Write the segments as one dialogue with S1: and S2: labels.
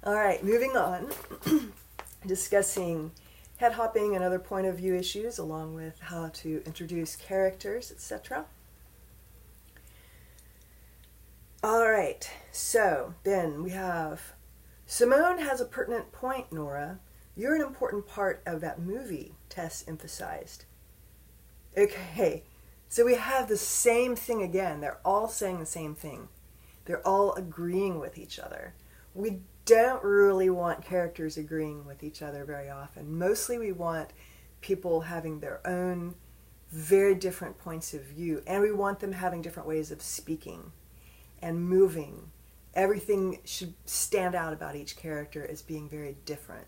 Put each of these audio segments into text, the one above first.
S1: All right, moving on. Discussing head hopping and other point of view issues, along with how to introduce characters, etc. All right, so then we have Simone has a pertinent point, Nora. You're an important part of that movie, Tess emphasized. Okay, so we have the same thing again. They're all saying the same thing. They're all agreeing with each other. We don't really want characters agreeing with each other very often. Mostly we want people having their own very different points of view, and we want them having different ways of speaking and moving. Everything should stand out about each character as being very different.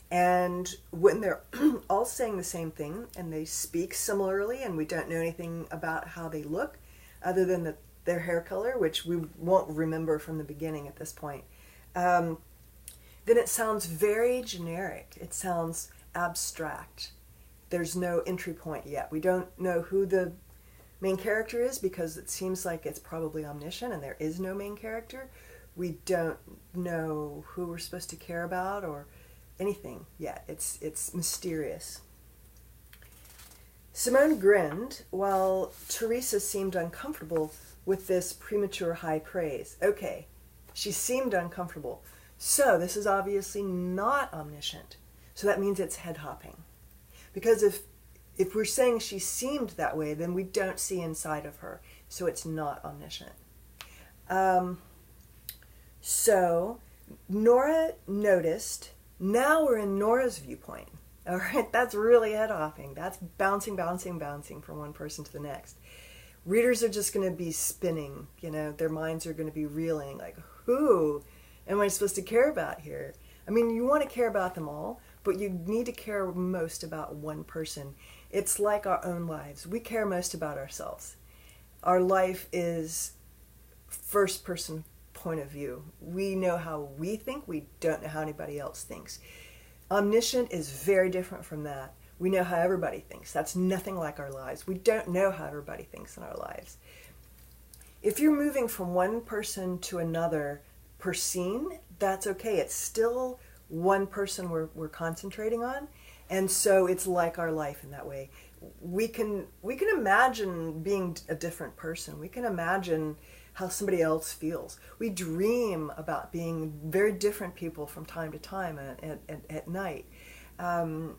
S1: And when they're all saying the same thing and they speak similarly and we don't know anything about how they look other than their hair color, which we won't remember from the beginning at this point, then it sounds very generic. It sounds abstract. There's no entry point yet. We don't know who the main character is because it seems like it's probably omniscient and there is no main character. We don't know who we're supposed to care about or anything yet. It's mysterious. Simone grinned while Teresa seemed uncomfortable with this premature high praise. Okay, she seemed uncomfortable. So this is obviously not omniscient. So that means it's head hopping. Because if we're saying she seemed that way, then we don't see inside of her. So it's not omniscient. So Nora noticed. Now we're in Nora's viewpoint. All right, that's really head hopping. That's bouncing from one person to the next. Readers are just going to be spinning. Their minds are going to be reeling. Like, who am I supposed to care about here? I mean, you want to care about them all, but you need to care most about one person. It's like our own lives. We care most about ourselves. Our life is first person point of view. We know how we think. We don't know how anybody else thinks. Omniscient is very different from that. We know how everybody thinks. That's nothing like our lives. We don't know how everybody thinks in our lives. If you're moving from one person to another per scene, that's okay. It's still one person we're concentrating on, and so it's like our life in that way. We can imagine being a different person. We can imagine how somebody else feels. We dream about being very different people from time to time at night.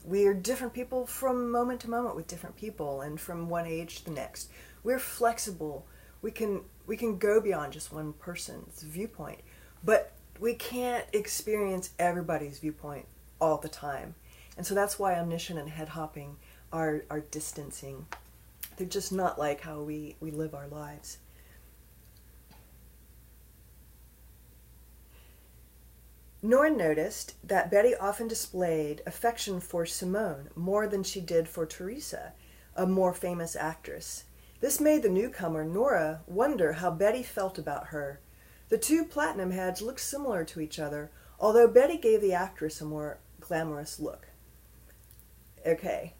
S1: We are different people from moment to moment with different people and from one age to the next. We're flexible. We can go beyond just one person's viewpoint, but we can't experience everybody's viewpoint all the time. And so that's why omniscient and head hopping are distancing. They're just not like how we live our lives. Nora noticed that Betty often displayed affection for Simone more than she did for Teresa, a more famous actress. This made the newcomer, Nora, wonder how Betty felt about her. The two platinum heads looked similar to each other, although Betty gave the actress a more glamorous look. Okay,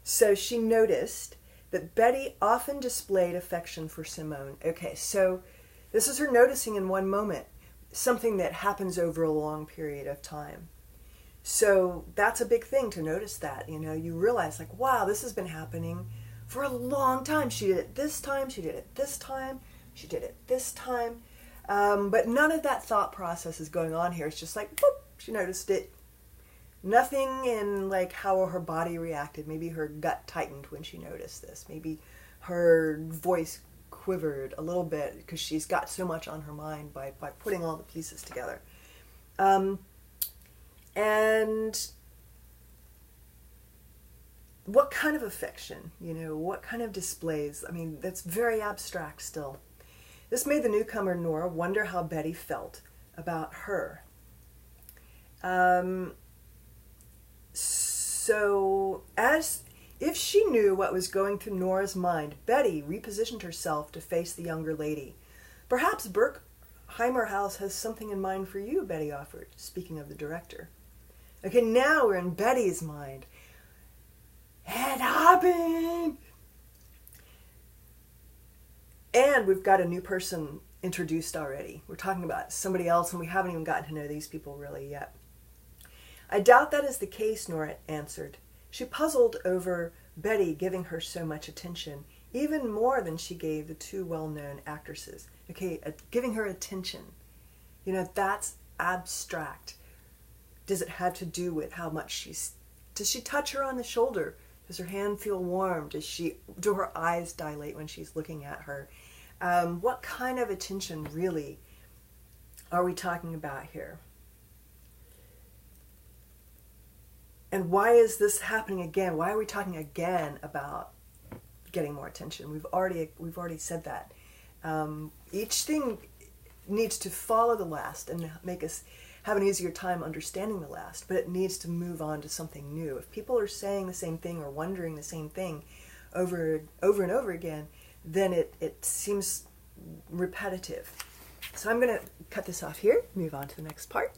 S1: so she noticed that Betty often displayed affection for Simone. Okay, so this is her noticing in one moment something that happens over a long period of time. So that's a big thing to notice that. You realize, like, wow, this has been happening for a long time. She did it this time, she did it this time, she did it this time. But none of that thought process is going on here. It's just like, boop, she noticed it. Nothing in like how her body reacted. Maybe her gut tightened when she noticed this. Maybe her voice quivered a little bit because she's got so much on her mind by putting all the pieces together. And what kind of affection, what kind of displays? I mean, that's very abstract still. This made the newcomer Nora wonder how Betty felt about her. So, as if she knew what was going through Nora's mind, Betty repositioned herself to face the younger lady. Perhaps Berkheimer House has something in mind for you, Betty offered, speaking of the director. Okay, now we're in Betty's mind. Head hopping! And we've got a new person introduced already. We're talking about somebody else, and we haven't even gotten to know these people really yet. I doubt that is the case, Nora answered. She puzzled over Betty giving her so much attention, even more than she gave the two well-known actresses. Okay, giving her attention. You know, that's abstract. Does it have to do with how much she's... Does she touch her on the shoulder? Does her hand feel warm? Do her eyes dilate when she's looking at her? What kind of attention really are we talking about here? And why is this happening again? Why are we talking again about getting more attention? We've already said that. Each thing needs to follow the last and make us have an easier time understanding the last, but it needs to move on to something new. If people are saying the same thing or wondering the same thing over and over again, then it seems repetitive. So I'm going to cut this off here, move on to the next part.